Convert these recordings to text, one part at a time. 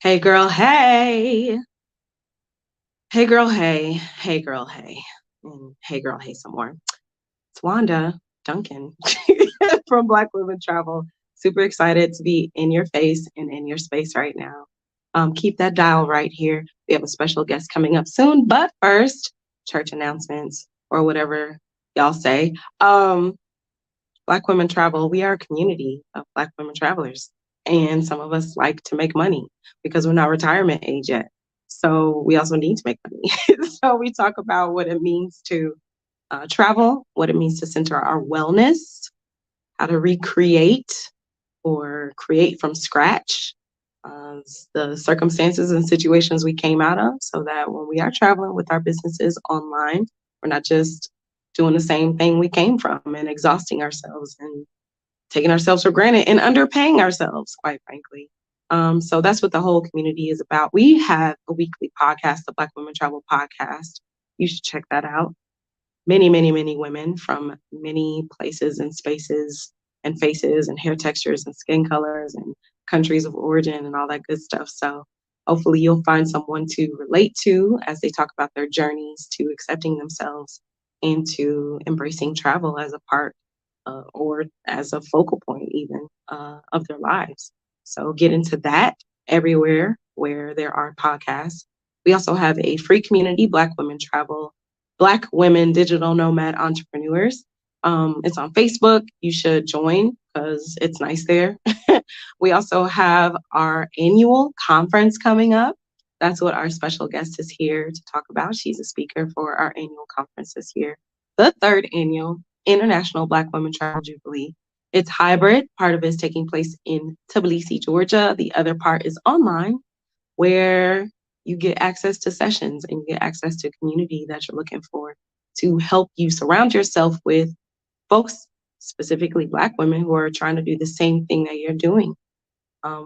Hey girl, hey. Hey girl, hey. Hey girl, hey. And hey girl, hey some more. It's Wanda Duncan from Black Women Travel. Super excited to be in your face and in your space right now. Keep that dial right here. We have a special guest coming up soon, but first, church announcements or whatever y'all say. Black Women Travel, we are a community of Black women travelers. And some of us like to make money because we're not retirement age yet. So we also need to make money. So we talk about what it means to travel, what it means to center our wellness, how to recreate or create from scratch the circumstances and situations we came out of, so that when we are traveling with our businesses online, we're not just doing the same thing we came from and exhausting ourselves and taking ourselves for granted and underpaying ourselves, quite frankly. So that's what the whole community is about. We have a weekly podcast, the Black Women Travel Podcast. You should check that out. Many, many, many women from many places and spaces and faces and hair textures and skin colors and countries of origin and all that good stuff. So hopefully you'll find someone to relate to as they talk about their journeys to accepting themselves and to embracing travel as a part or as a focal point even of their lives. So get into that everywhere where there are podcasts. We also have a free community, Black Women Travel, Black Women Digital Nomad Entrepreneurs. It's on Facebook. You should join because it's nice there. We also have our annual conference coming up. That's what our special guest is here to talk about. She's a speaker for our annual conference this year, the third annual International Black Women Travel Jubilee. It's hybrid. Part of it is taking place in Tbilisi, Georgia. The other part is online, where you get access to sessions and you get access to community that you're looking for to help you surround yourself with folks, specifically Black women, who are trying to do the same thing that you're doing,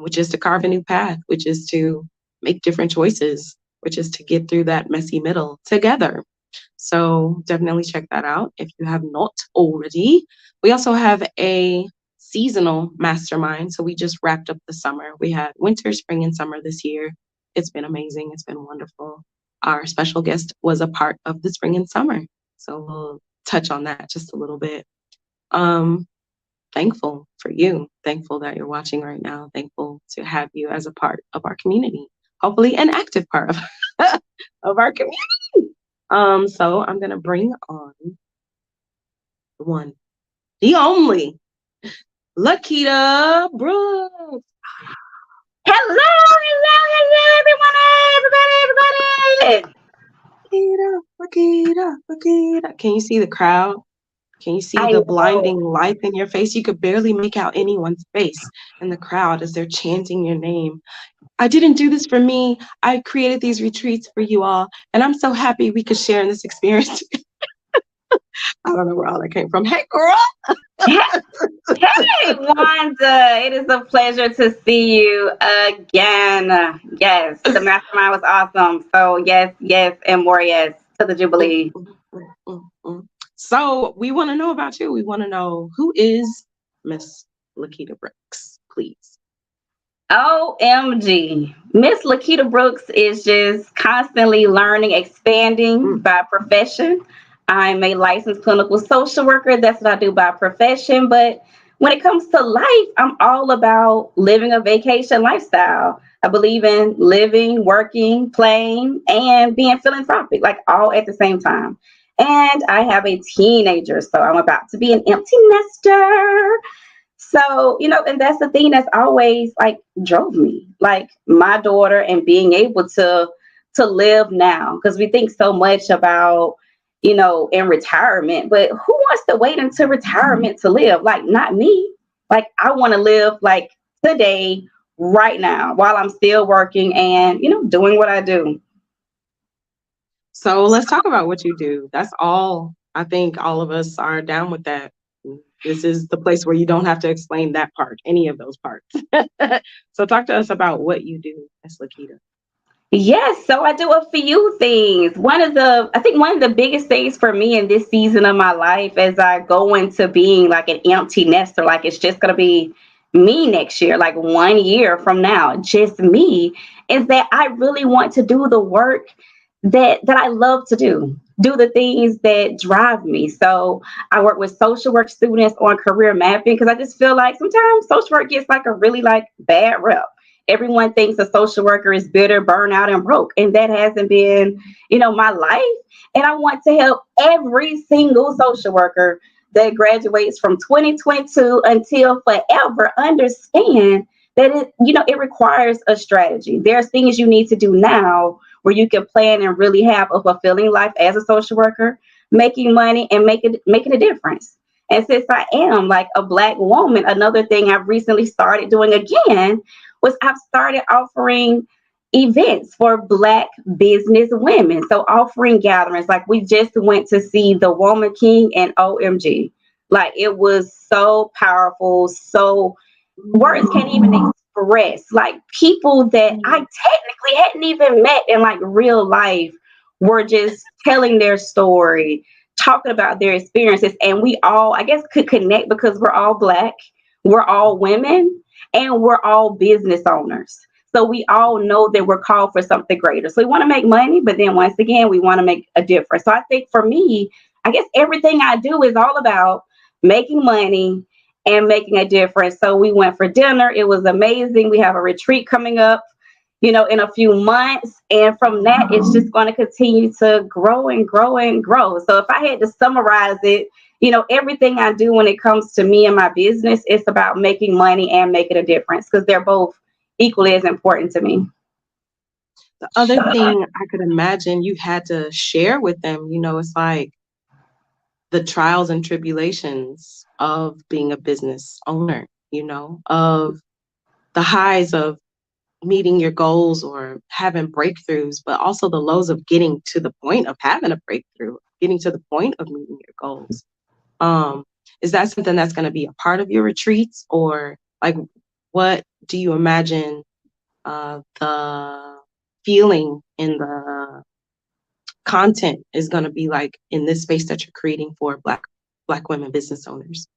which is to carve a new path, which is to make different choices, which is to get through that messy middle together. So definitely check that out if you have not already. We also have a seasonal mastermind. So we just wrapped up the summer. We had winter, spring, and summer this year. It's been amazing. It's been wonderful. Our special guest was a part of the spring and summer. So we'll touch on that just a little bit. Thankful for you. Thankful that you're watching right now. Thankful to have you as a part of our community. Hopefully an active part of, of our community. So I'm going to bring on the one, the only, Lequita Brooks. Hello, everybody. Lakita. Can you see the crowd? Can you see the blinding light in your face? You could barely make out anyone's face in the crowd as they're chanting your name. I didn't do this for me. I created these retreats for you all, and I'm so happy we could share in this experience. I don't know where all that came from. Hey, girl. Hey, Wanda. It is a pleasure to see you again. Yes, the mastermind was awesome. So yes, and more yes to the Jubilee. So we want to know about you. We want to know, who is Miss Lequita Brooks, please. OMG. Miss Lequita Brooks is just constantly learning, expanding by profession. I'm a licensed clinical social worker. That's what I do by profession. But when it comes to life, I'm all about living a vacation lifestyle. I believe in living, working, playing, and being philanthropic, like all at the same time. And I have a teenager, so I'm about to be an empty nester. So, and that's the thing that's always like drove me, like my daughter and being able to live now, because we think so much about, in retirement, but who wants to wait until retirement to live? Like, not me. Like, I want to live like today, right now, while I'm still working and, doing what I do. So let's talk about what you do. That's all. I think all of us are down with that. This is the place where you don't have to explain that part, any of those parts. So talk to us about what you do, Ms. Lakita. Yes, so I do a few things. I think one of the biggest things for me in this season of my life, as I go into being like an empty nester, like it's just going to be me next year, like 1 year from now, just me, is that I really want to do the work that I love to do the things that drive me. So I work with social work students on career mapping because I just feel like sometimes social work gets like a really like bad rep. Everyone thinks a social worker is bitter, burnout, and broke. And that hasn't been, my life. And I want to help every single social worker that graduates from 2022 until forever understand that it requires a strategy. There's things you need to do now where you can plan and really have a fulfilling life as a social worker, making money and making a difference. And since I am like a Black woman, another thing I've recently started doing again was I've started offering events for Black business women. So offering gatherings, like we just went to see the Woman King and OMG. Like it was so powerful, so words can't even express. Like people that I technically hadn't even met in like real life were just telling their story, talking about their experiences, and we all, I guess, could connect because we're all Black, we're all women, and we're all business owners. So we all know that we're called for something greater. So we want to make money, but then once again, we want to make a difference. So I think for me, I guess everything I do is all about making money and making a difference. So we went for dinner. It was amazing. We have a retreat coming up, in a few months. And from that, it's just going to continue to grow and grow and grow. So if I had to summarize it, everything I do when it comes to me and my business, it's about making money and making a difference because they're both equally as important to me. The other thing I could imagine you had to share with them, it's like the trials and tribulations of being a business owner, of the highs of meeting your goals or having breakthroughs, but also the lows of getting to the point of having a breakthrough, getting to the point of meeting your goals. Is that something that's going to be a part of your retreats, or like, what do you imagine the feeling in the content is going to be like in this space that you're creating for Black women business owners?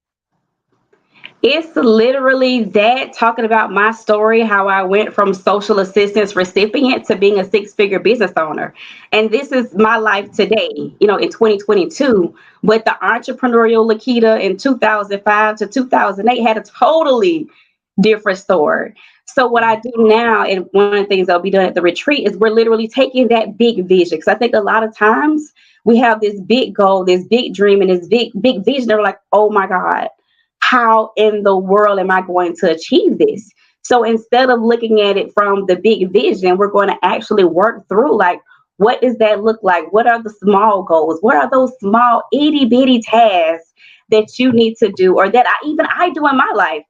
It's literally that, talking about my story, how I went from social assistance recipient to being a six-figure business owner. And this is my life today, in 2022. But the entrepreneurial Lakita in 2005 to 2008 had a totally different story. So what I do now, and one of the things I'll be doing at the retreat, is we're literally taking that big vision. Because I think a lot of times we have this big goal, this big dream, and this big vision. They're like, oh my God, how in the world am I going to achieve this? So instead of looking at it from the big vision, we're going to actually work through like, what does that look like? What are the small goals? What are those small itty bitty tasks that you need to do, or that I do in my life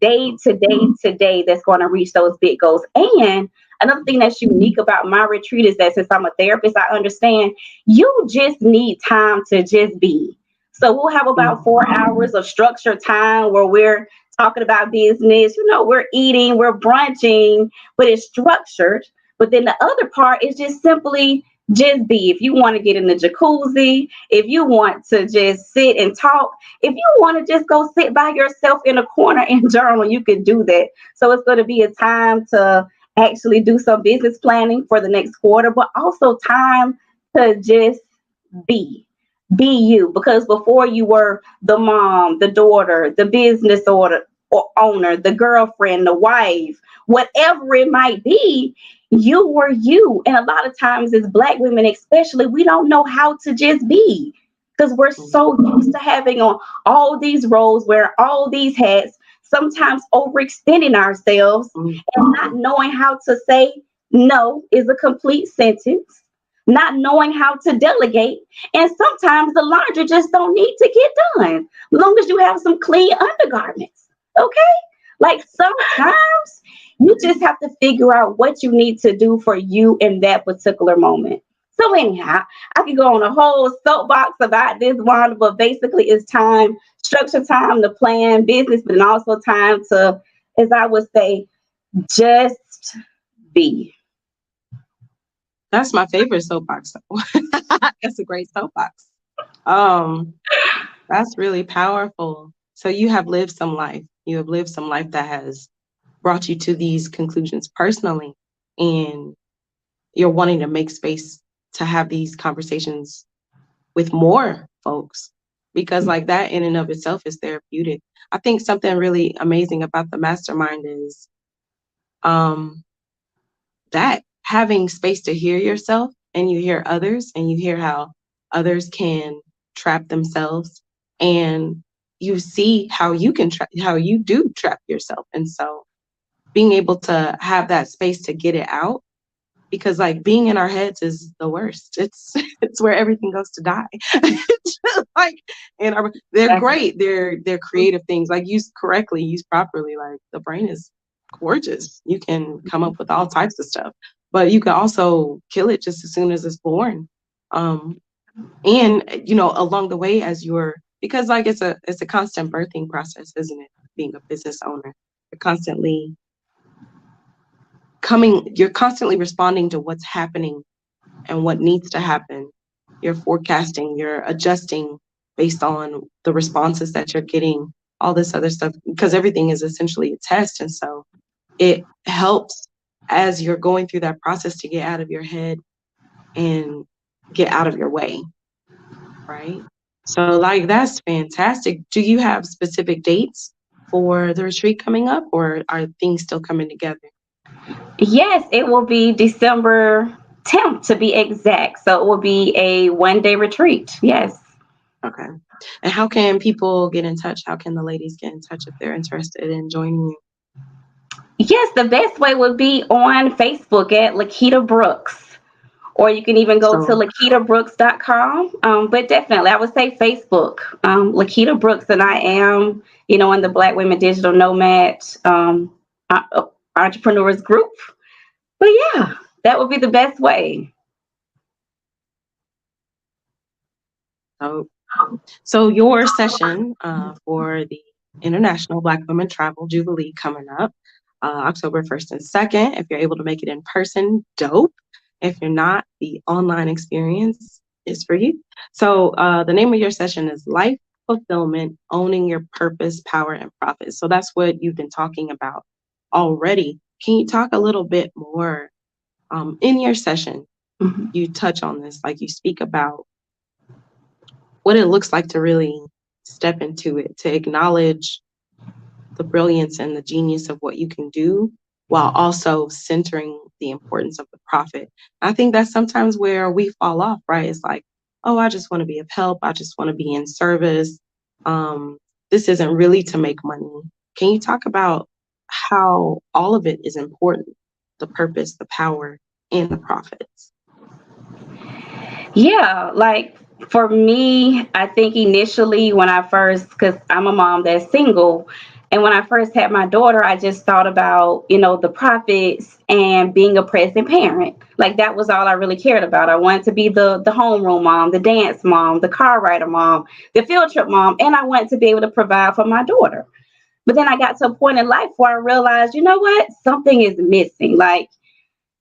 day to day that's going to reach those big goals? And another thing that's unique about my retreat is that since I'm a therapist, I understand you just need time to just be. So we'll have about 4 hours of structured time where we're talking about business. We're eating, we're brunching, but it's structured. But then the other part is just simply just be. If you want to get in the jacuzzi, if you want to just sit and talk, if you want to just go sit by yourself in a corner and journal, you can do that. So it's going to be a time to actually do some business planning for the next quarter, but also time to just be you, because before you were the mom, the daughter, the business owner, the girlfriend, the wife, whatever it might be, you were you. And a lot of times as Black women especially, we don't know how to just be because we're so used to having on all these roles, wearing all these hats, sometimes overextending ourselves and not knowing how to say no is a complete sentence, not knowing how to delegate. And sometimes the laundry just don't need to get done, as long as you have some clean undergarments. Okay? Like sometimes you just have to figure out what you need to do for you in that particular moment. So anyhow, I could go on a whole soapbox about this one, but basically it's time, structure time to plan business, but then also time to, as I would say, just be. That's my favorite soapbox. That's a great soapbox. That's really powerful. So you have lived some life. You have lived some life that has brought you to these conclusions personally, and you're wanting to make space to have these conversations with more folks, because like that in and of itself is therapeutic. I think something really amazing about the mastermind is that having space to hear yourself, and you hear others, and you hear how others can trap themselves, and you see how you can how you do trap yourself. And so being able to have that space to get it out, because like being in our heads is the worst. It's where everything goes to die. Like, and they're great. They're creative things. Like used correctly, used properly. Like the brain is gorgeous. You can come up with all types of stuff, but you can also kill it just as soon as it's born. And along the way as because like it's a constant birthing process, isn't it? Being a business owner, you're constantly responding to what's happening and what needs to happen. You're forecasting, you're adjusting based on the responses that you're getting, all this other stuff, because everything is essentially a test. And so it helps as you're going through that process to get out of your head and get out of your way, right? So like, that's fantastic. Do you have specific dates for the retreat coming up, or are things still coming together? Yes, it will be December 10th to be exact. So it will be a 1-day retreat. Yes. Okay. And how can people get in touch? How can the ladies get in touch if they're interested in joining you? Yes, the best way would be on Facebook at Lequita Brooks, or you can even go to LakitaBrooks.com. But definitely, I would say Facebook, Lequita Brooks, and I am, in the Black Women Digital Nomad Entrepreneurs Group. But yeah, that would be the best way. So your session for the International Black Women Travel Jubilee coming up October 1st and 2nd. If you're able to make it in person, dope. If you're not, the online experience is for you. So the name of your session is Life Fulfillment, Owning Your Purpose, Power, and Profit. So that's what you've been talking about already. Can you talk a little bit more in your session? Mm-hmm. You touch on this, like you speak about what it looks like to really step into it, to acknowledge the brilliance and the genius of what you can do, while also centering the importance of the profit. I think that's sometimes where we fall off, right? It's like, oh, I just want to be of help. I just want to be in service. This isn't really to make money. Can you talk about how all of it is important? The purpose, the power, and the profits. Yeah, like for me, I think initially when I first, because I'm a mom that's single, and when I first had my daughter, I just thought about, the profits and being a present parent. Like that was all I really cared about. I wanted to be the homeroom mom, the dance mom, the car rider mom, the field trip mom, and I wanted to be able to provide for my daughter. But then I got to a point in life where I realized, you know what? Something is missing. Like,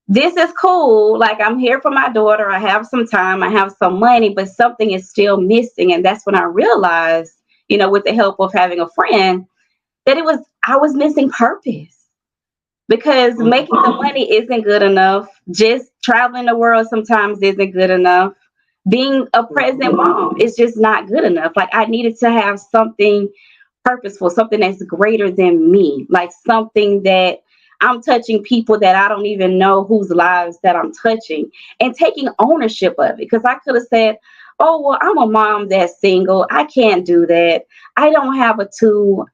this is cool. Like, I'm here for my daughter. I have some time. I have some money, but something is still missing. And that's when I realized, with the help of having a friend, that I was missing purpose, because making the money isn't good enough. Just traveling the world sometimes isn't good enough. Being a present mom is just not good enough. Like, I needed to have something purposeful, something that's greater than me, like something that I'm touching people that I don't even know whose lives that I'm touching, and taking ownership of it. Because I could have said, oh, well, I'm a mom that's single. I can't do that. I don't have a 2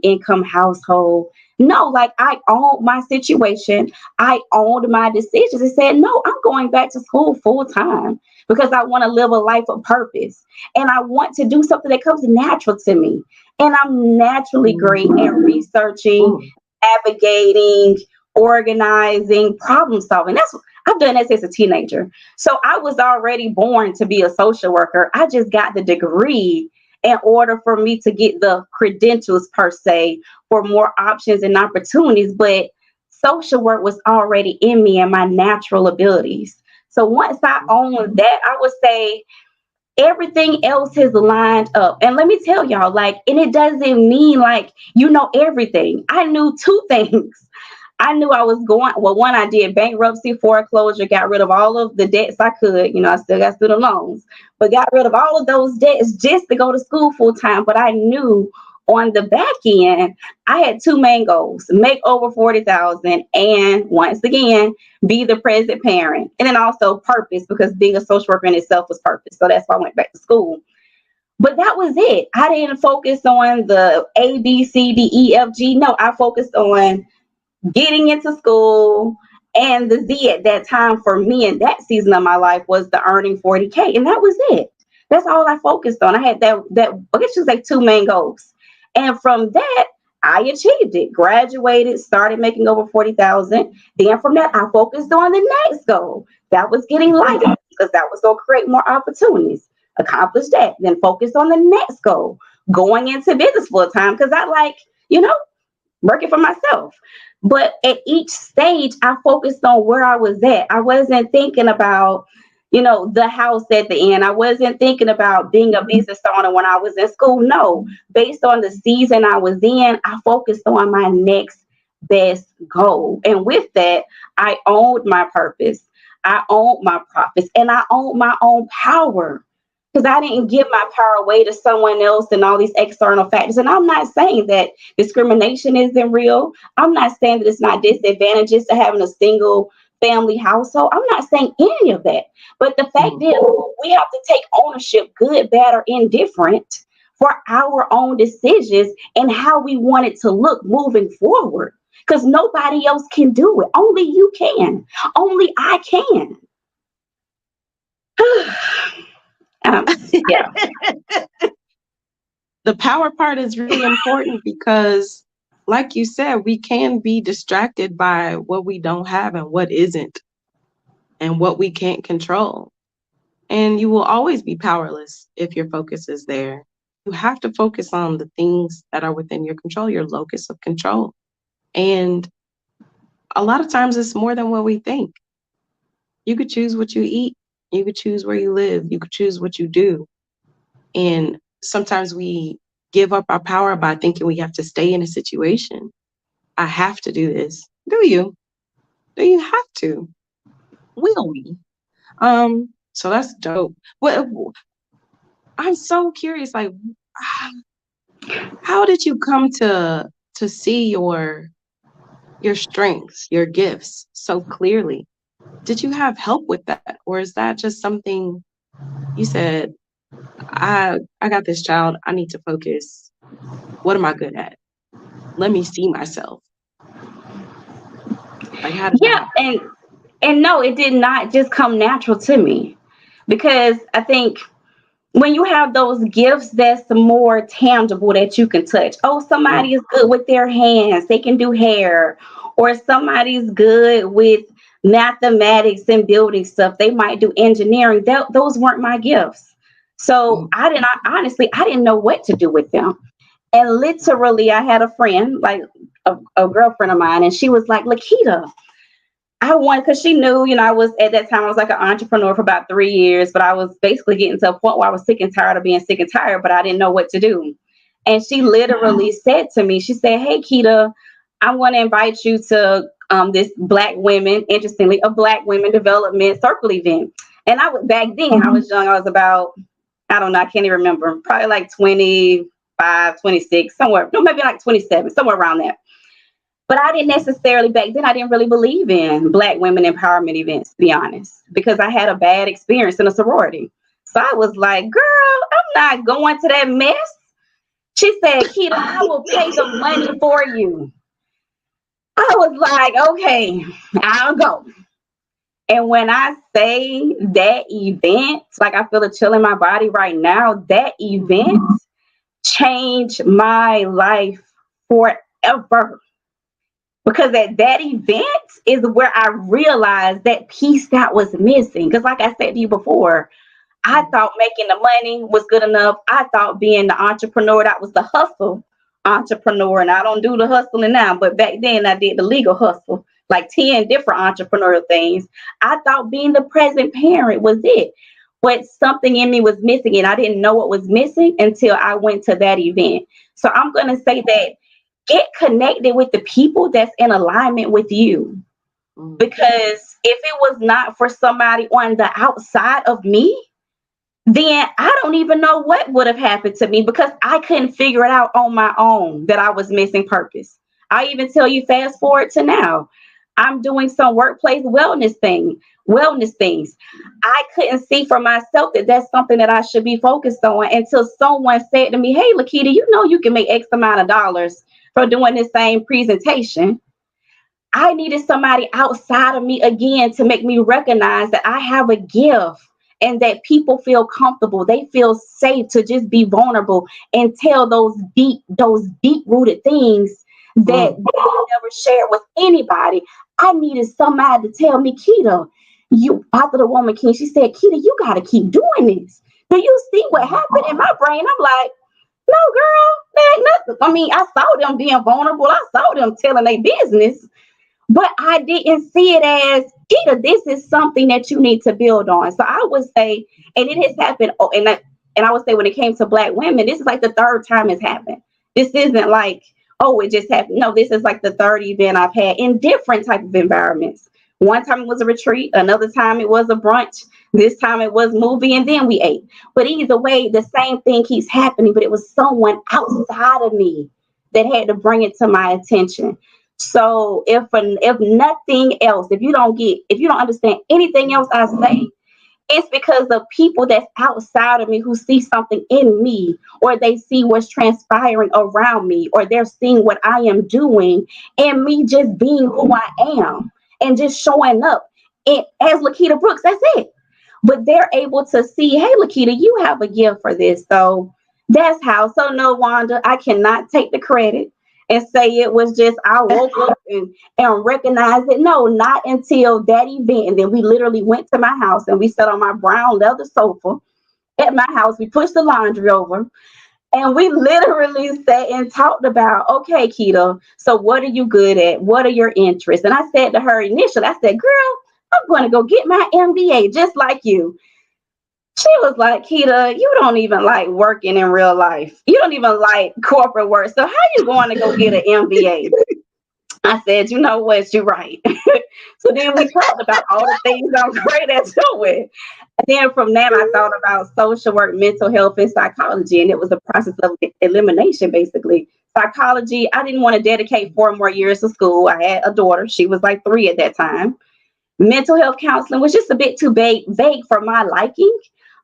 income household. No, like I owned my situation. I owned my decisions and said, no, I'm going back to school full time because I want to live a life of purpose. And I want to do something that comes natural to me. And I'm naturally great at researching, navigating, organizing, problem solving. I've done that since a teenager. So I was already born to be a social worker. I just got the degree in order for me to get the credentials per se for more options and opportunities. But social work was already in me and my natural abilities. So once I owned that, I would say everything else has lined up. And let me tell y'all, like, and it doesn't mean like you know everything. I knew two things. I knew I was going, well, one, I did bankruptcy, foreclosure, got rid of all of the debts I could. You know, I still got student loans, but got rid of all of those debts just to go to school full time. But I knew on the back end, I had two main goals: make over 40,000, and once again, be the present parent. And then also purpose, because being a social worker in itself was purpose. So that's why I went back to school. But that was it. I didn't focus on the A, B, C, D, E, F, G. No, I focused on getting into school. And the Z at that time for me in that season of my life was the earning 40K. And that was it. That's all I focused on. I had that I guess you could say two main goals. And from that, I achieved it, graduated, started making over 40,000. Then from that, I focused on the next goal. That was getting licensed, because that was going to create more opportunities. Accomplished that. Then focused on the next goal, going into business full time, because I like, working for myself. But at each stage, I focused on where I was at. I wasn't thinking about, the house at the end. I wasn't thinking about being a business owner when I was in school. No, based on the season I was in, I focused on my next best goal. And with that, I owned my purpose. I owned my profits, and I owned my own power. Because I didn't give my power away to someone else and all these external factors. And I'm not saying that discrimination isn't real. I'm not saying that it's not disadvantages to having a single family household. I'm not saying any of that. But the fact is, we have to take ownership, good, bad, or indifferent, for our own decisions and how we want it to look moving forward. Because nobody else can do it. Only you can. Only I can. Yeah. The power part is really important because, like you said, we can be distracted by what we don't have and what isn't, and what we can't control. And you will always be powerless if your focus is there. You have to focus on the things that are within your control, your locus of control. And a lot of times it's more than what we think. You could choose what you eat. You could choose where you live. You could choose what you do. And sometimes we give up our power by thinking we have to stay in a situation. I have to do this. Do you? Do you have to? Will we? So that's dope. What I'm so curious, like, how did you come to see your strengths, your gifts so clearly? Did you have help with that? Or is that just something you said, I got this child, I need to focus. What am I good at? Let me see myself. Like, how did that happen? And no, it did not just come natural to me, because I think when you have those gifts, that's more tangible that you can touch. Oh, somebody is good with their hands, they can do hair, or somebody's good with mathematics and building stuff, they might do engineering. Those weren't my gifts. So I didn't know what to do with them. And literally, I had a friend, like a girlfriend of mine, and she was like, Lakita, because she knew, I was, at that time, I was like an entrepreneur for about 3 years, but I was basically getting to a point where I was sick and tired of being sick and tired, but I didn't know what to do. And she literally said to me, she said, hey, Kita, I want to invite you to this Black women, interestingly, a Black women development circle event. And back then, I was young. I was about, I don't know, I can't even remember, probably like 25, 26, somewhere, no, maybe like 27, somewhere around there. But I didn't necessarily, back then, I didn't really believe in Black women empowerment events, to be honest, because I had a bad experience in a sorority. So I was like, girl, I'm not going to that mess. She said, Kita, I will pay the money for you. I was like, okay, I'll go. And when I say that event, like, I feel a chill in my body right now, that event changed my life forever. Because at that event is where I realized that piece that was missing. Because like I said to you before, I thought making the money was good enough. I thought being the entrepreneur, that was the hustle entrepreneur. And I don't do the hustling now, but back then I did the legal hustle, like 10 different entrepreneurial things. I thought being the present parent was it. but something in me was missing, and I didn't know what was missing until I went to that event. So I'm going to say that get connected with the people that's in alignment with you. Because if it was not for somebody on the outside of me, then I don't even know what would have happened to me, because I couldn't figure it out on my own that I was missing purpose. I even tell you, fast forward to now, I'm doing some workplace wellness things. I couldn't see for myself that that's something that I should be focused on until someone said to me, hey, Lakita, you know you can make X amount of dollars from doing this same presentation. I needed somebody outside of me again to make me recognize that I have a gift and that people feel comfortable. They feel safe to just be vulnerable and tell those deep rooted things that they never share with anybody. I needed somebody to tell me, Kita, you, after the woman came, she said, Kita, you got to keep doing this. Do you see what happened in my brain? I'm like, no, girl, man, nothing. I mean, I saw them being vulnerable. I saw them telling their business. But I didn't see it as, Kita, this is something that you need to build on. So I would say, and it has happened, and I would say when it came to Black women, this is like the third time it's happened. This isn't like, oh, it just happened. No, this is like the third event I've had in different type of environments. One time it was a retreat, another time it was a brunch, this time it was movie, and then we ate. But either way, the same thing keeps happening, but it was someone outside of me that had to bring it to my attention. So if nothing else, if you don't understand anything else I say, it's because of people that's outside of me who see something in me, or they see what's transpiring around me, or they're seeing what I am doing, and me just being who I am and just showing up as Lequita Brooks. That's it. But they're able to see, hey, Lakita, you have a gift for this. So that's how. So no, Wanda, I cannot take the credit and say it was just I woke up and recognized it. No, not until that event. And then we literally went to my house and we sat on my brown leather sofa at my house. We pushed the laundry over and we literally sat and talked about, okay, Kita, so what are you good at? What are your interests? And I said to her initially, I said, girl, I'm going to go get my MBA just like you. She was like, Kita, you don't even like working in real life. You don't even like corporate work. So how you going to go get an MBA? I said, you know what? You're right. So then we talked about all the things I'm great at doing. And then from that, I thought about social work, mental health, and psychology. And it was a process of elimination, basically. Psychology, I didn't want to dedicate 4 more years to school. I had a daughter. She was like 3 at that time. Mental health counseling was just a bit too vague for my liking.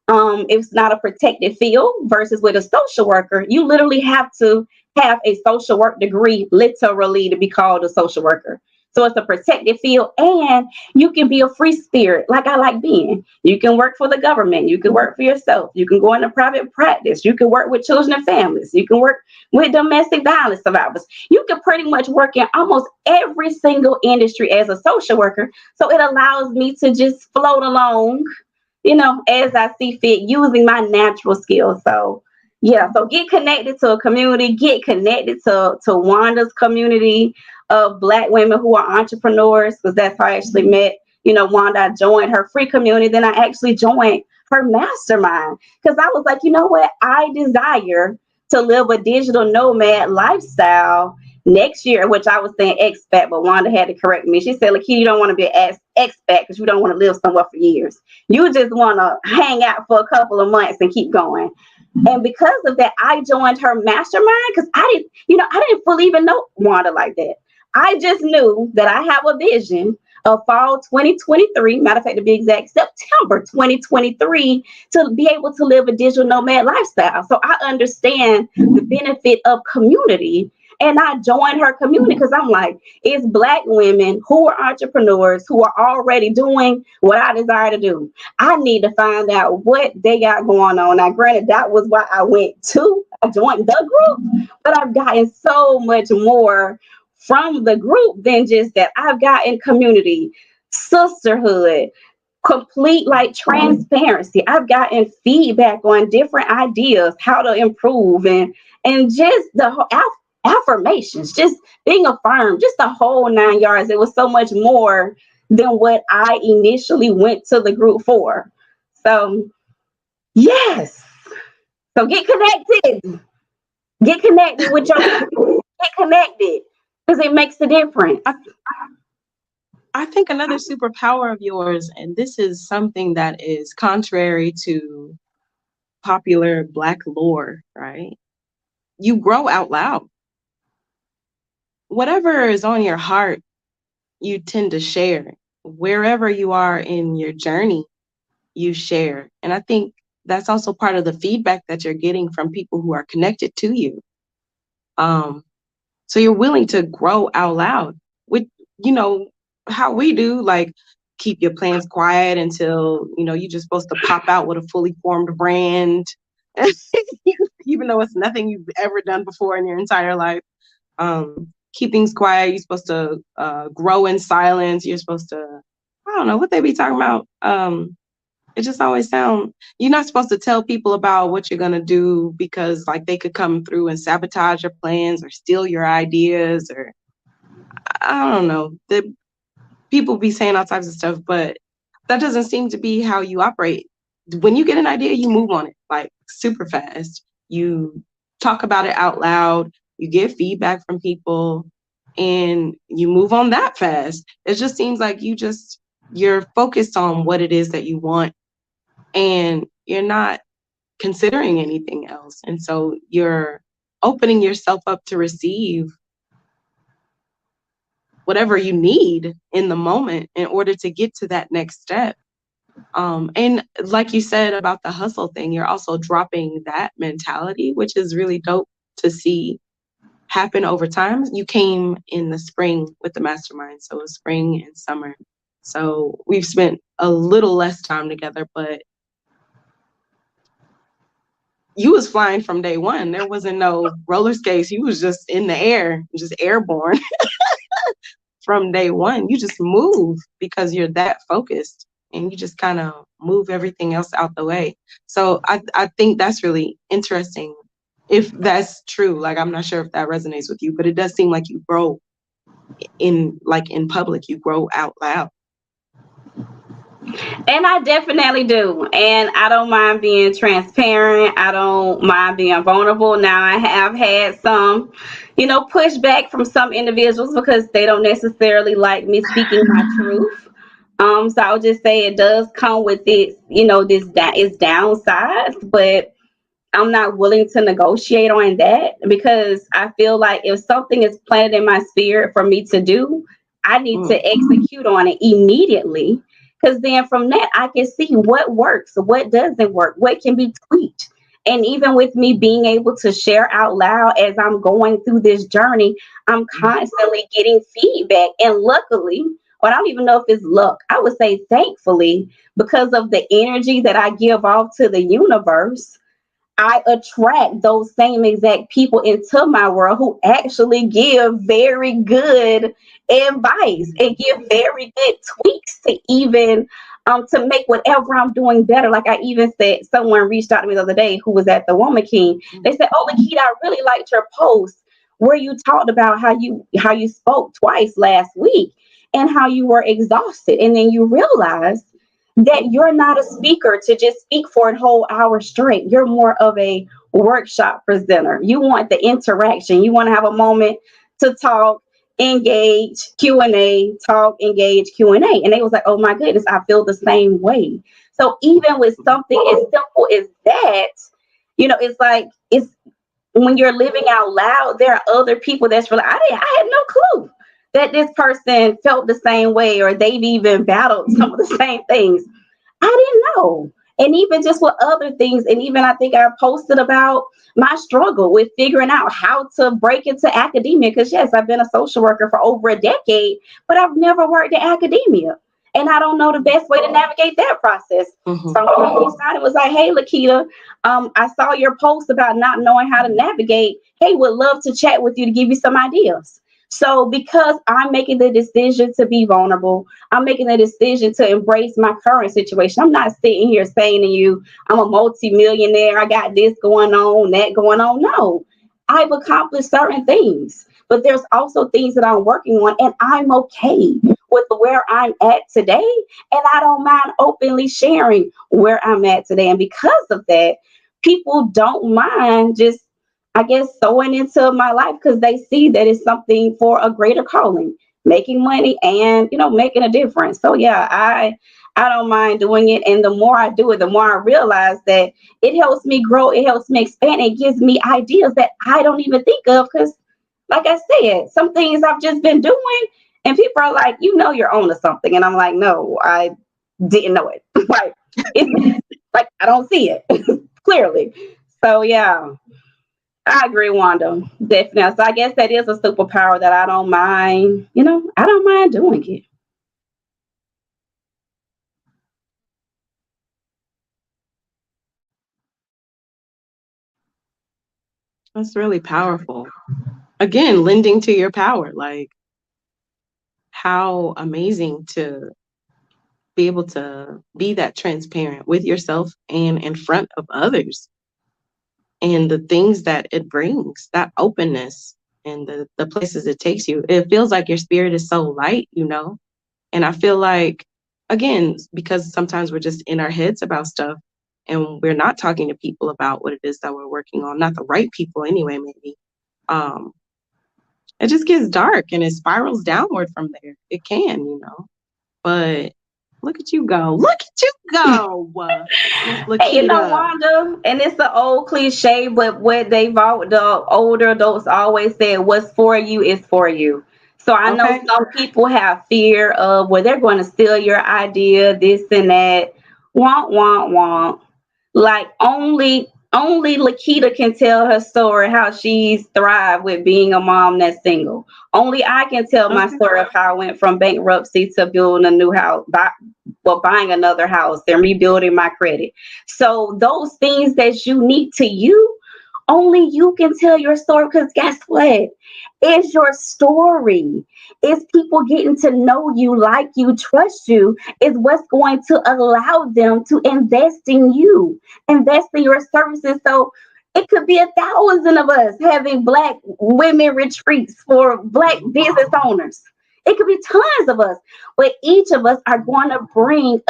It's not a protected field versus with a social worker. You literally have to have a social work degree literally to be called a social worker. So it's a protected field, and you can be a free spirit like I like being. You can work for the government. You can work for yourself. You can go into private practice. You can work with children and families. You can work with domestic violence survivors. You can pretty much work in almost every single industry as a social worker. So it allows me to just float along, as I see fit, using my natural skills. So yeah, so get connected to a community, get connected to Wanda's community of Black women who are entrepreneurs, because that's how I actually met, Wanda. I joined her free community. Then I actually joined her mastermind because I was like, you know what? I desire to live a digital nomad lifestyle next year, which I was saying expat, but Wanda had to correct me. She said, Lakita, you don't want to be an expat because you don't want to live somewhere for years. You just want to hang out for a couple of months and keep going. And because of that, I joined her mastermind because I didn't fully even know Wanda like that. I just knew that I have a vision of fall 2023, matter of fact, to be exact, September 2023, to be able to live a digital nomad lifestyle. So I understand the benefit of community. And I joined her community because I'm like, it's Black women who are entrepreneurs who are already doing what I desire to do. I need to find out what they got going on. Now, granted, that was why I joined the group, but I've gotten so much more from the group than just that. I've gotten community, sisterhood, complete transparency. I've gotten feedback on different ideas, how to improve, and just the whole affirmations, just being affirmed, just the whole 9 yards. It was so much more than what I initially went to the group for. So Yes. So get connected. Get connected with your get connected because it makes a difference. I think another superpower of yours, and this is something that is contrary to popular Black lore, right? You grow out loud. Whatever is on your heart, you tend to share. Wherever you are in your journey, you share. And I think that's also part of the feedback that you're getting from people who are connected to you. So you're willing to grow out loud with, how we do, like keep your plans quiet until, you're just supposed to pop out with a fully formed brand, even though it's nothing you've ever done before in your entire life. Keep things quiet. You're supposed to grow in silence. You're supposed to, I don't know what they be talking about. It just always sounds, you're not supposed to tell people about what you're going to do because like they could come through and sabotage your plans or steal your ideas, or I don't know. People be saying all types of stuff, but that doesn't seem to be how you operate. When you get an idea, you move on it like super fast. You talk about it out loud. You get feedback from people and you move on that fast. It just seems like you're focused on what it is that you want and you're not considering anything else. And so you're opening yourself up to receive whatever you need in the moment in order to get to that next step. And like you said about the hustle thing, you're also dropping that mentality, which is really dope to see happen over time. You came in the spring with the mastermind, so it was spring and summer. So we've spent a little less time together, but you was flying from day one. There wasn't no roller skates. You was just in the air, just airborne from day one. You just move because you're that focused and you just kind of move everything else out the way. So I think that's really interesting. If that's true, like, I'm not sure if that resonates with you, but it does seem like you grow in public, you grow out loud. And I definitely do. And I don't mind being transparent. I don't mind being vulnerable. Now, I have had some, pushback from some individuals because they don't necessarily like me speaking my truth. So I would just say it does come with its, its downsides, but I'm not willing to negotiate on that because I feel like if something is planted in my spirit for me to do, I need to execute on it immediately. Because then from that, I can see what works, what doesn't work, what can be tweaked. And even with me being able to share out loud as I'm going through this journey, I'm constantly getting feedback. And luckily, or I don't even know if it's luck, I would say thankfully, because of the energy that I give off to the universe, I attract those same exact people into my world who actually give very good advice and give very good tweaks to even to make whatever I'm doing better. Like I even said, someone reached out to me the other day who was at the Woman King. They said, "Oh, Lakita, I really liked your post where you talked about how you spoke twice last week and how you were exhausted, and then you realized that you're not a speaker to just speak for a whole hour straight. You're more of a workshop presenter. You want the interaction. You want to have a moment to talk, engage, Q&A, talk, engage, Q&A." And they was like, "Oh my goodness, I feel the same way." So even with something as simple as that, it's like, it's when you're living out loud, there are other people that's really, I had no clue that this person felt the same way or they've even battled some of the same things. I didn't know. And even just with other things, and even I think I posted about my struggle with figuring out how to break into academia. Because yes, I've been a social worker for over a decade, but I've never worked in academia. And I don't know the best way to navigate that process. So I reached out and was like, "Hey, Lakita, I saw your post about not knowing how to navigate. Hey, would love to chat with you to give you some ideas." So because I'm making the decision to be vulnerable, I'm making the decision to embrace my current situation. I'm not sitting here saying to you, I'm a multi-millionaire, I got this going on, that going on. No, I've accomplished certain things, but there's also things that I'm working on, and I'm okay with where I'm at today, and I don't mind openly sharing where I'm at today. And because of that, people don't mind just, I guess, sewing into my life because they see that it's something for a greater calling, making money and, making a difference. So yeah, I don't mind doing it. And the more I do it, the more I realize that it helps me grow. It helps me expand. It gives me ideas that I don't even think of. Because like I said, some things I've just been doing and people are like, you're on to something. And I'm like, no, I didn't know it. Like, it's like, I don't see it clearly. So yeah, I agree, Wanda. Definitely. So I guess that is a superpower that I don't mind, I don't mind doing it. That's really powerful. Again, lending to your power. Like, how amazing to be able to be that transparent with yourself and in front of others, and the things that it brings, that openness, and the places it takes you. It feels like your spirit is so light, and I feel like, again, because sometimes we're just in our heads about stuff and we're not talking to people about what it is that we're working on, not the right people anyway, maybe. It just gets dark and it spirals downward from there. It can, but look at you go. Look at you go, Miss Lakita. Wanda, and it's the old cliche, but what the older adults always said, what's for you is for you. So I know some people have fear of, well, they're going to steal your idea, this and that. Want, want, want. Like only Lakita can tell her story how she's thrived with being a mom that's single. Only I can tell my story of how I went from bankruptcy to building a new house, buying another house and rebuilding my credit. So those things that's unique to you, only you can tell your story, because guess what? It's your story. It's people getting to know you, like you, trust you, is what's going to allow them to invest in you, invest in your services. So it could be 1,000 of us having Black women retreats for Black business owners. It could be tons of us, but each of us are going to bring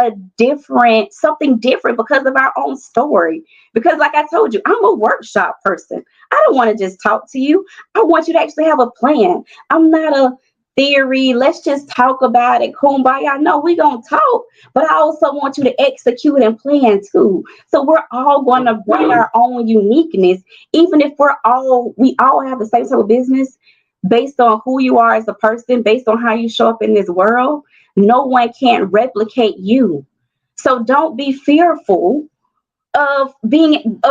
something different because of our own story. Because like I told you, I'm a workshop person. I don't want to just talk to you. I want you to actually have a plan. I'm not a theory. Let's just talk about it. Kumbaya. No, we're going to talk, but I also want you to execute and plan too. So we're all going to bring our own uniqueness, even if we all have the same type of business. Based on who you are as a person, based on how you show up in this world, no one can replicate you. So don't be fearful of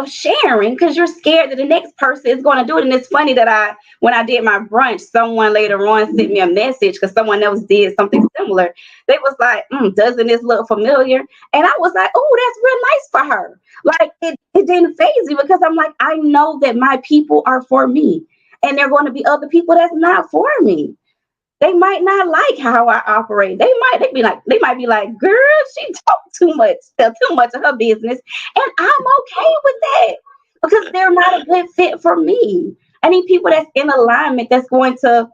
sharing, because you're scared that the next person is going to do it. And it's funny that when I did my brunch, someone later on sent me a message because someone else did something similar. They was like, doesn't this look familiar? And I was like, oh, that's real nice for her. Like it didn't faze me, because I'm like, I know that my people are for me. And there are going to be other people that's not for me. They might not like how I operate. They might be like, girl, she talk too much of her business. And I'm okay with that, because they're not a good fit for me. I need people that's in alignment, that's going to,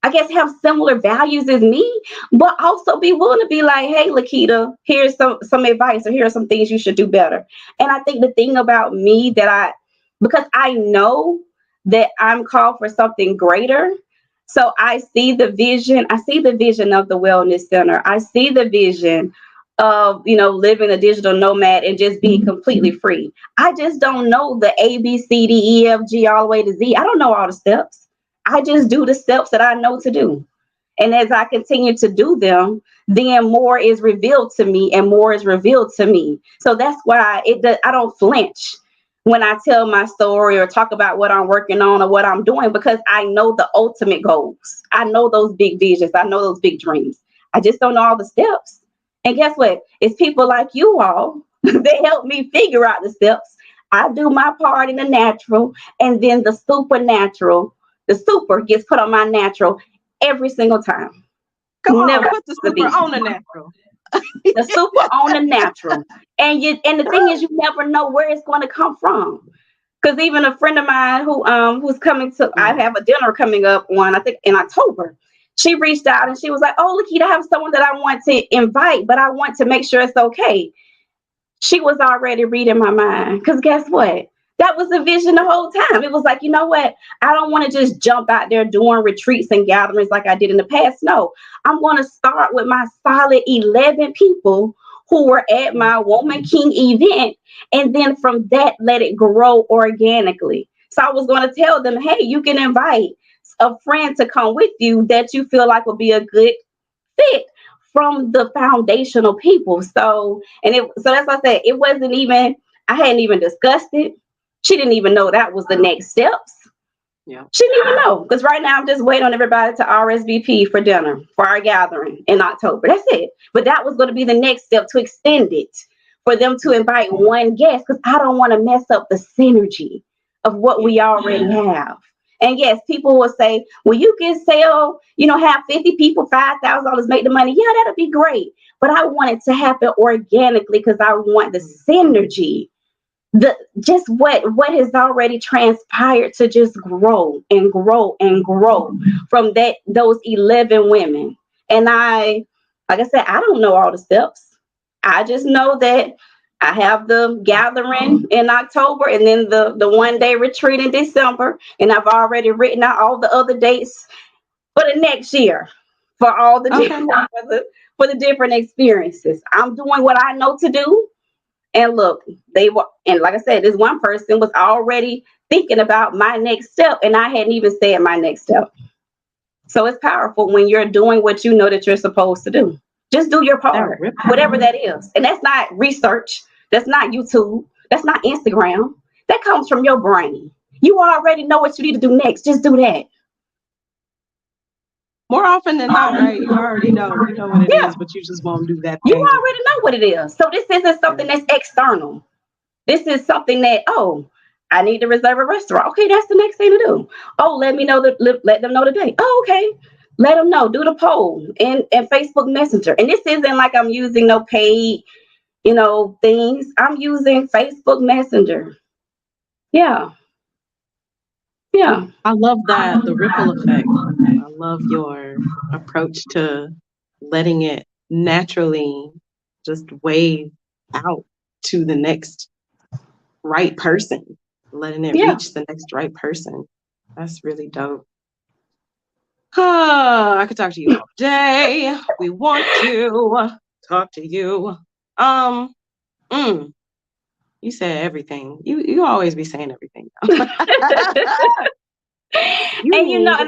I guess, have similar values as me, but also be willing to be like, hey, Lakita, here's some advice, or here are some things you should do better. And I think the thing about me because I know that I'm called for something greater. So I see the vision. I see the vision of the wellness center. I see the vision of, living a digital nomad and just being completely free. I just don't know the A, B, C, D, E, F, G, all the way to Z. I don't know all the steps. I just do the steps that I know to do. And as I continue to do them, then more is revealed to me and more is revealed to me. So that's why I don't flinch when I tell my story or talk about what I'm working on or what I'm doing, because I know the ultimate goals. I know those big visions. I know those big dreams. I just don't know all the steps. And guess what? It's people like you all that help me figure out the steps. I do my part in the natural, and then the super gets put on my natural every single time. Come on, put the super on the natural. The super on the natural. And the thing is, you never know where it's going to come from. Because even a friend of mine who's coming to, I have a dinner coming up I think in October. she reached out and she was like, oh, Lakita, I have someone that I want to invite, but I want to make sure it's okay. She was already reading my mind. Because guess what? That was the vision the whole time. It was like, you know what? I don't want to just jump out there doing retreats and gatherings like I did in the past. No, I'm going to start with my solid 11 people who were at my Woman King event. And then from that, let it grow organically. So I was going to tell them, hey, you can invite a friend to come with you that you feel like would be a good fit from the foundational people. So that's what I said. It wasn't even, I hadn't even discussed it. She didn't even know that was the next steps. Yeah. She didn't even know. Because right now I'm just waiting on everybody to RSVP for dinner, for our gathering in October. That's it. But that was going to be the next step, to extend it, for them to invite one guest, because I don't want to mess up the synergy of what we already have. And yes, people will say, well, you can sell, have 50 people, $5,000, make the money. Yeah, that'll be great. But I want it to happen organically, because I want the synergy, just what has already transpired to just grow and grow and grow from those 11 women. And like I said, I don't know all the steps. I just know that I have the gathering in October, and then the one-day retreat in December. And I've already written out all the other dates for the next year, for all the different, for the different experiences. I'm doing what I know to do. And look, and like I said, this one person was already thinking about my next step, and I hadn't even said my next step. So it's powerful when you're doing what you know that you're supposed to do. Just do your part, whatever that is. And that's not research. That's not YouTube. That's not Instagram. That comes from your brain. You already know what you need to do next. Just do that. More often than not, right? You already know. You know what it is, but you just won't do that thing. You already know what it is. So this isn't something that's external. This is something that, I need to reserve a restaurant. Okay, that's the next thing to do. Oh, let them know the date. Oh, okay. Let them know. Do the poll and Facebook Messenger. And this isn't like I'm using no paid, things. I'm using Facebook Messenger. Yeah. Yeah. I love that, the ripple effect. I love your approach to letting it naturally just wave out to the next right person, letting it reach the next right person. That's really dope. I could talk to you all day. We want to talk to you. You said everything. You always be saying everything. And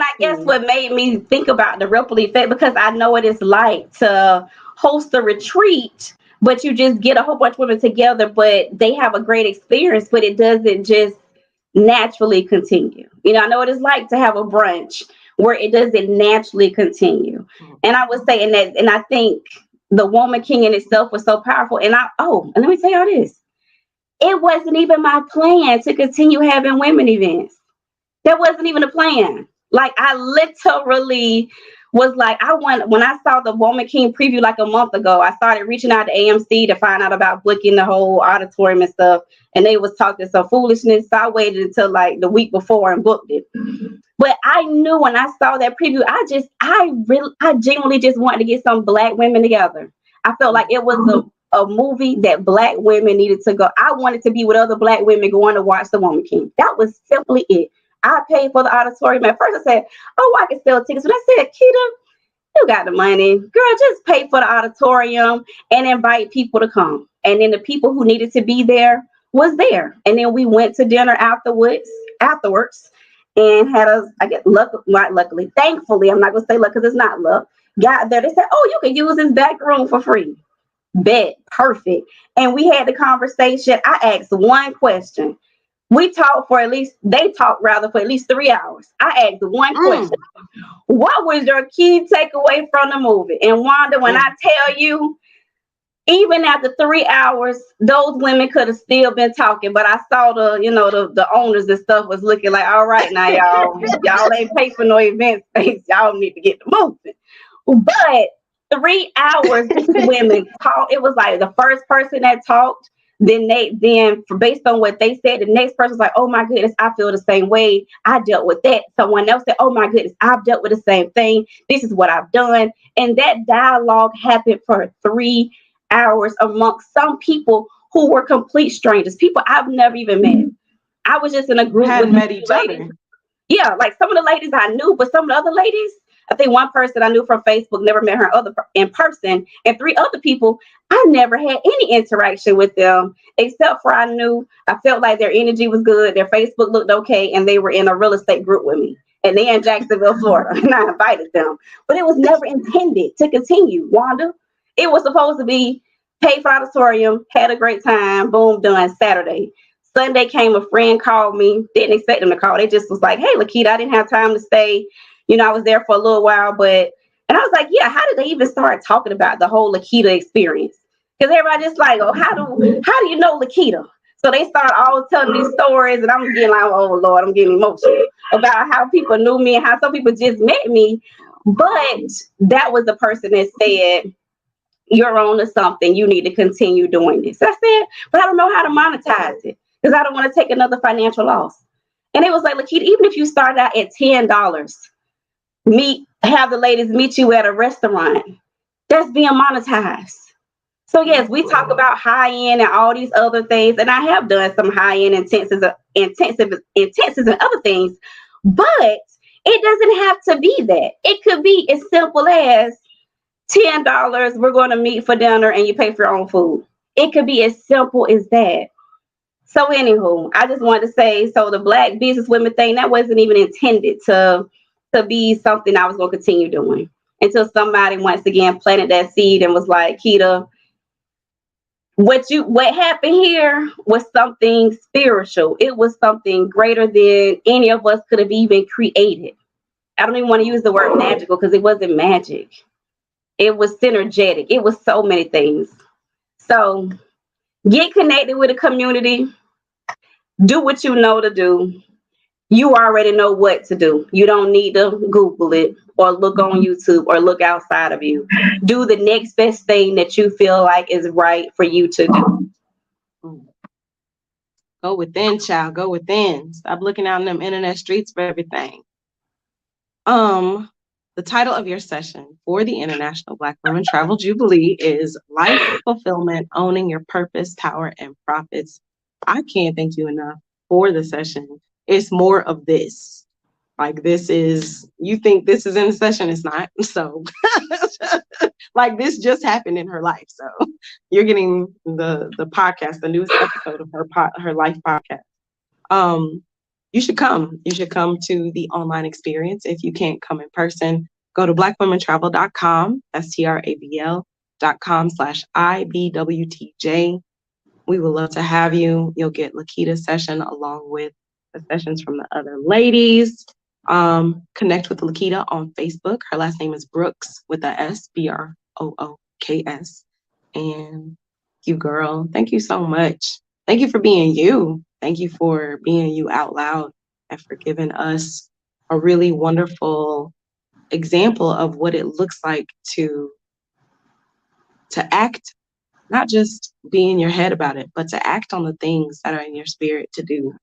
I guess what made me think about the ripple effect, because I know what it's like to host a retreat, but you just get a whole bunch of women together, but they have a great experience, but it doesn't just naturally continue. I know what it's like to have a brunch where it doesn't naturally continue. And I was saying that, and I think the Woman King in itself was so powerful. And and let me tell y'all this. It wasn't even my plan to continue having women events. That wasn't even a plan. Like, I literally was like, when I saw the Woman King preview like a month ago, I started reaching out to AMC to find out about booking the whole auditorium and stuff. And they was talking some foolishness. So I waited until like the week before and booked it. But I knew when I saw that preview, I genuinely just wanted to get some Black women together. I felt like it was a movie that Black women needed to go. I wanted to be with other Black women going to watch the Woman King. That was simply it. I paid for the auditorium. At first I said, I can sell tickets. But I said, Kita, you got the money. Girl, just pay for the auditorium and invite people to come. And then the people who needed to be there was there. And then we went to dinner afterwards and had luckily, thankfully, I'm not going to say luck because it's not luck. Got there. They said, you can use this back room for free. Bet. Perfect. And we had the conversation. I asked one question. They talked for at least 3 hours. I asked one question. What was your key takeaway from the movie? And Wanda, when I tell you, even after 3 hours, those women could have still been talking. But I saw the owners and stuff was looking like, all right, now y'all ain't pay for no event space. Y'all need to get the moving. But 3 hours, women talked. It was like the first person that talked, then based on what they said, the next person's like, oh my goodness, I feel the same way. I dealt with that. Someone else said, oh my goodness, I've dealt with the same thing. This is what I've done. And that dialogue happened for 3 hours amongst some people who were complete strangers, people I've never even met. I was just in a group with met each ladies. other. Yeah, like some of the ladies I knew, but some of the other ladies, I think one person I knew from Facebook, never met her in person, and 3 other people, I never had any interaction with them, except for I felt like their energy was good, their Facebook looked okay, and they were in a real estate group with me. And they're in Jacksonville, Florida, and I invited them. But it was never intended to continue, Wanda. It was supposed to be paid for auditorium, had a great time, boom, done, Saturday. Sunday came, a friend called me, didn't expect them to call. They just was like, hey, Lakita, I didn't have time to stay. I was there for a little while, and I was like, yeah, how did they even start talking about the whole Lakita experience? Because everybody just like, oh, how do you know Lakita? So they start all telling these stories, and I'm getting like, oh Lord, I'm getting emotional about how people knew me and how some people just met me. But that was the person that said, you're on to something. You need to continue doing this. I said, but I don't know how to monetize it because I don't want to take another financial loss. And it was like, Lakita, even if you start out at $10, have the ladies meet you at a restaurant, that's being monetized. So yes, we talk about high end and all these other things, and I have done some high end intensives and other things, but it doesn't have to be that. It could be as simple as $10, we're going to meet for dinner and you pay for your own food. It could be as simple as that. So anywho, I just wanted to say, so the Black business women thing, that wasn't even intended to be something I was going to continue doing until somebody once again planted that seed and was like, Kita, what happened here was something spiritual. It was something greater than any of us could have even created. I don't even want to use the word magical because it wasn't magic. It was synergetic. It was so many things. So get connected with the community. Do what you know to do. You already know what to do. You don't need to Google it or look on YouTube or look outside of you. Do the next best thing that you feel like is right for you to do. Go within, child. Go within. Stop looking out in them internet streets for everything. The title of your session for the International Black Women Travel Jubilee is Life Fulfillment, Owning Your Purpose, Power, and Profits. I can't thank you enough for the session. It's more of this. Like this is, you think this is in the session, it's not. So like this just happened in her life. So you're getting the podcast, the newest episode of her life podcast. You should come. You should come to the online experience. If you can't come in person, go to blackwomentravel.com. That's TRAVL.com/IBWTJ. We would love to have you. You'll get Lakita's session along with the sessions from the other ladies. Connect with Lakita on Facebook. Her last name is Brooks with a S, Brooks. And you, girl, thank you so much. Thank you for being you. Thank you for being you out loud and for giving us a really wonderful example of what it looks like to act, not just be in your head about it, but to act on the things that are in your spirit to do.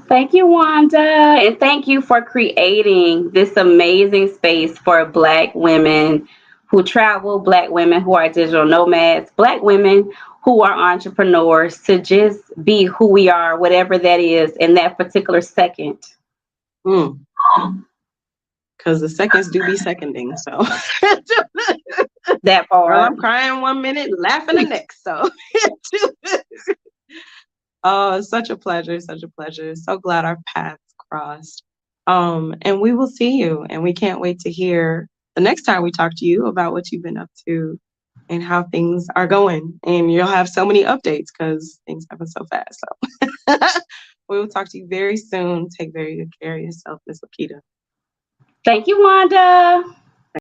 Thank you, Wanda. And thank you for creating this amazing space for Black women who travel, Black women who are digital nomads, Black women who are entrepreneurs to just be who we are, whatever that is in that particular second. Because the seconds do be seconding. So that part. Girl, I'm crying 1 minute, laughing the next. So oh, such a pleasure, such a pleasure. So glad our paths crossed. And we will see you. And we can't wait to hear the next time we talk to you about what you've been up to and how things are going. And you'll have so many updates because things happen so fast. So we will talk to you very soon. Take very good care of yourself, Miss Lakita. Thank you, Wanda.